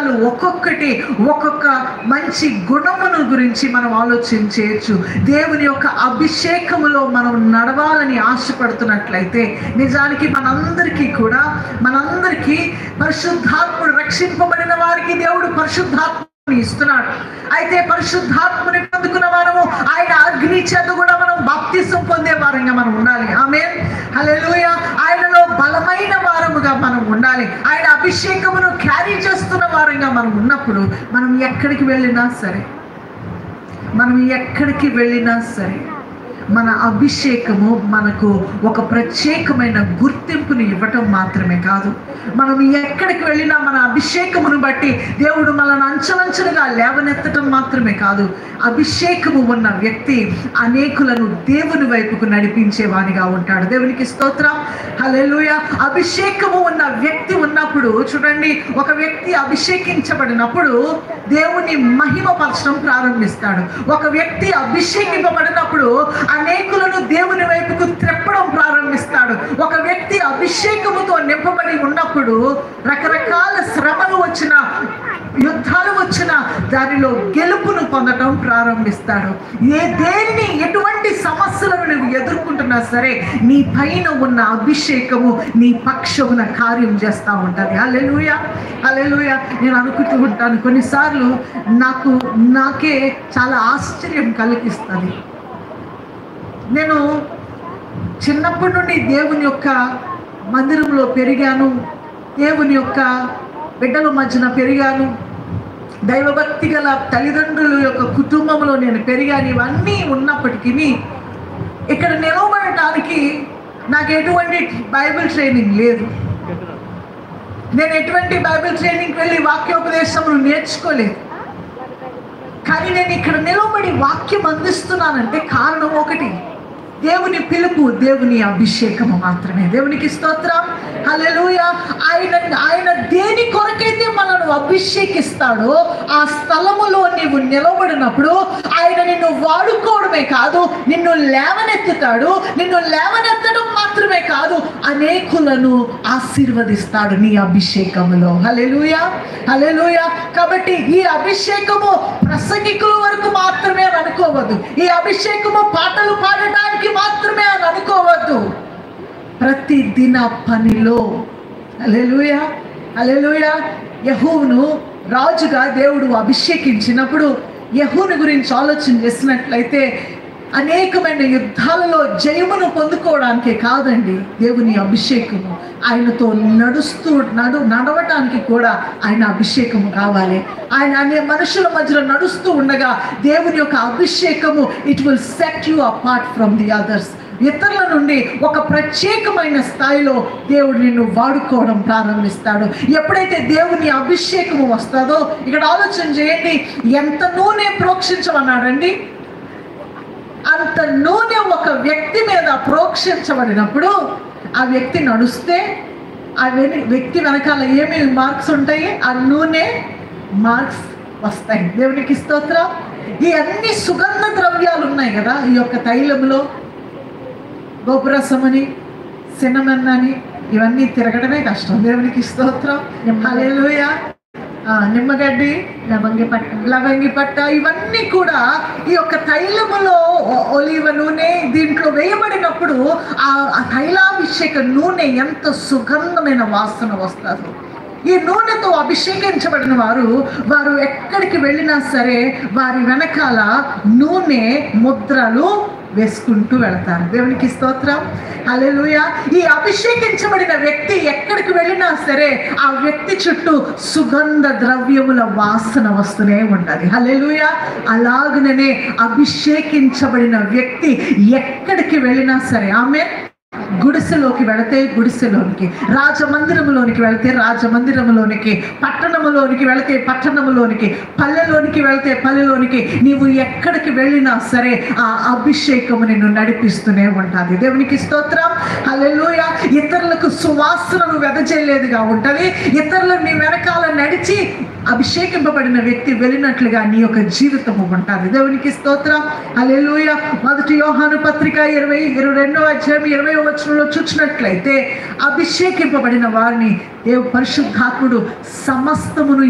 విషయాలు ఒక్కొక్కటి ఒక్కొక్క మంచి గుణమును గురించి మనం ఆలోచించవచ్చు. దేవుని యొక్క అభిషేకములో మనం నడవాలని ఆశపడుతున్నట్లయితే నిజానికి మనందరికీ పరిశుద్ధాత్ముడు, రక్షింపబడిన వారికి దేవుడు పరిశుద్ధాత్మని ఇస్తున్నాడు. అయితే పరిశుద్ధాత్మని పొందుకున్న వారము ఆయన అగ్ని చేత కూడా మనం బాప్తిసం పొందే వారంగా మనం ఉండాలి. ఆమేన్, హల్లెలూయా. ఆయనలో బలమైన వారముగా మనం ఉండాలి. ఆయన అభిషేకమును క్యారీ చేస్తున్న వారంగా మనం ఉన్నప్పుడు మనం ఎక్కడికి వెళ్ళినా సరే మన అభిషేకము మనకు ఒక ప్రత్యేకమైన గుర్తింపుని ఇవ్వటం మాత్రమే కాదు, మనం ఎక్కడికి వెళ్ళినా మన అభిషేకమును బట్టి దేవుడు మనల్ని అంచెలంచెలుగా లేవనెత్తటం మాత్రమే కాదు, అభిషేకము ఉన్న వ్యక్తి అనేకులను దేవుని వైపుకు నడిపించేవానిగా ఉంటాడు. దేవునికి స్తోత్రం, హల్లెలూయా. అభిషేకము ఉన్న వ్యక్తి ఉన్నప్పుడు చూడండి, ఒక వ్యక్తి అభిషేకించబడినప్పుడు దేవుని మహిమపరచడం ప్రారంభిస్తాడు. ఒక వ్యక్తి అభిషేకింపబడినప్పుడు అనేకులను దేవుని వైపుకు త్రెప్పడం ప్రారంభిస్తాడు. ఒక వ్యక్తి అభిషేకముతో నింపబడి ఉన్నప్పుడు రకరకాల శ్రమలు వచ్చిన, యుద్ధాలు వచ్చిన దానిలో గెలుపును పొందటం ప్రారంభిస్తాడు. ఎటువంటి సమస్యలను నువ్వు ఎదుర్కొంటున్నా సరే నీ పైన ఉన్న అభిషేకము నీ పక్షమున కార్యం చేస్తూ ఉంటుంది. హల్లెలూయా, హల్లెలూయా. నేను అనుకుంటూ ఉంటాను, కొన్నిసార్లు నాకే చాలా ఆశ్చర్యం కలిగిస్తుంది. నేను చిన్నప్పటి నుండి దేవుని యొక్క మందిరంలో పెరిగాను, దేవుని యొక్క బిడ్డల మధ్యన పెరిగాను, దైవభక్తి గల తల్లిదండ్రుల యొక్క కుటుంబంలో నేను పెరిగాను. ఇవన్నీ ఉన్నప్పటికీ ఇక్కడ నిలవబడటానికి నాకు ఎటువంటి బైబిల్ ట్రైనింగ్ లేదు. నేను ఎటువంటి బైబిల్ ట్రైనింగ్కి వెళ్ళి వాక్యోపదేశములు నేర్చుకోలేదు. కానీ నేను ఇక్కడ నిలబడి వాక్యం అందిస్తున్నానంటే కారణం ఒకటి, దేవుని పిలుపు, దేవుని అభిషేకము మాత్రమే. దేవునికి స్తోత్రం, హల్లెలూయా. ఆయన దేని కొరకైతే మనను అభిషేకిస్తాడో ఆ స్థలములో నీవు నిలబడినప్పుడు ఆయన నిన్ను వాడుకోవడమే కాదు, నిన్ను లేవనెత్తుతాడు. నిన్ను లేవనెత్తడం మాత్రమే కాదు, అనేకులను ఆశీర్వదిస్తాడు నీ అభిషేకములో. హల్లెలూయా, హల్లెలూయా. కాబట్టి ఈ అభిషేకము ప్రసంగికుల వరకు మాత్రమే అని అనుకోవద్దు. ఈ అభిషేకము పాటలు పాడడానికి మాత్రమే అని అనుకోవద్దు. ప్రతి దిన పనిలో, హల్లెలూయా, హల్లెలూయా. యెహూను రాజుగా దేవుడు అభిషేకించినప్పుడు యెహూను గురించి ఆలోచన చేసినట్లయితే అనేకమైన యుద్ధాలలో జయమును పొందుకోవడానికే కాదండి దేవుని అభిషేకము, ఆయనతో నడవటానికి కూడా ఆయన అభిషేకము కావాలి. ఆయన అనే మనుషుల మధ్యలో నడుస్తూ ఉండగా దేవుని యొక్క అభిషేకము it will set you apart from the others. ఇతరుల నుండి ఒక ప్రత్యేకమైన స్థాయిలో దేవుడు నిన్ను వాడుకోవడం ప్రారంభిస్తాడు. ఎప్పుడైతే దేవుని అభిషేకము వస్తుందో, ఇక్కడ ఆలోచన చేయండి, ఎంత నూనె ప్రోక్షించమన్నాడండి, అంత నూనె ఒక వ్యక్తి మీద ప్రోక్షించబడినప్పుడు ఆ వ్యక్తి నడుస్తే ఆ వ్యక్తి వెనకాల ఏమేమి మార్క్స్ ఉంటాయి, ఆ నూనె మార్క్స్ వస్తాయి. దేవునికి స్తోత్రం. ఈ అన్ని సుగంధ ద్రవ్యాలు ఉన్నాయి కదా ఈ యొక్క తైలములో, గోపురసమని, సినమన్ అని, ఇవన్నీ తిరగడమే కష్టం. దేవునికి స్తోత్రం, హల్లెలూయా. నిమ్మగడ్డి, లవంగి పట్ట, ఇవన్నీ కూడా ఈ యొక్క తైలములో ఒలివ నూనె దీంట్లో వేయబడినప్పుడు ఆ తైలాభిషేక నూనె ఎంత సుగంధమైన వాసన వస్తుందో. ఈ నూనెతో అభిషేకించబడిన వారు ఎక్కడికి వెళ్ళినా సరే వారి వెనకాల నూనె ముద్రలు వేసుకుంటూ వెళతారు. దేవునికి స్తోత్రం, హల్లెలూయా. ఈ అభిషేకించబడిన వ్యక్తి ఎక్కడికి వెళ్ళినా సరే ఆ వ్యక్తి చుట్టూ సుగంధ ద్రవ్యముల వాసన వస్తూనే ఉంటుంది. హల్లెలూయా. అలాగనే అభిషేకించబడిన వ్యక్తి ఎక్కడికి వెళ్ళినా సరే, ఆమె గుడిసెలోకి వెళితే గుడిసెలోనికి, రాజమందిరములోనికి వెళితే రాజమందిరములోనికి, పట్టణములోనికి వెళితే పట్టణములోనికి, పల్లెలోనికి వెళితే పల్లెలోనికి, నీవు ఎక్కడికి వెళ్ళినా సరే ఆ అభిషేకము నిన్ను నడిపిస్తూనే ఉంటుంది. దేవునికి స్తోత్రం, హల్లెలూయా. ఇతరులకు సువాసనను వెదజల్లేదిగా ఉంటుంది. ఇతరులు నీ వెనకాల నడిచి అభిషేకింపబడిన వ్యక్తి వెళ్ళినట్లుగా నీ యొక్క జీవితము ఉంటుంది. దేవునికి స్తోత్రం, హల్లెలూయా. 1 యోహాను పత్రిక 22వ అధ్యాయం 20వ వచనంలో చూసినట్లయితే అభిషేకింపబడిన వారిని పరిశుద్ధాత్ముడు సమస్తమును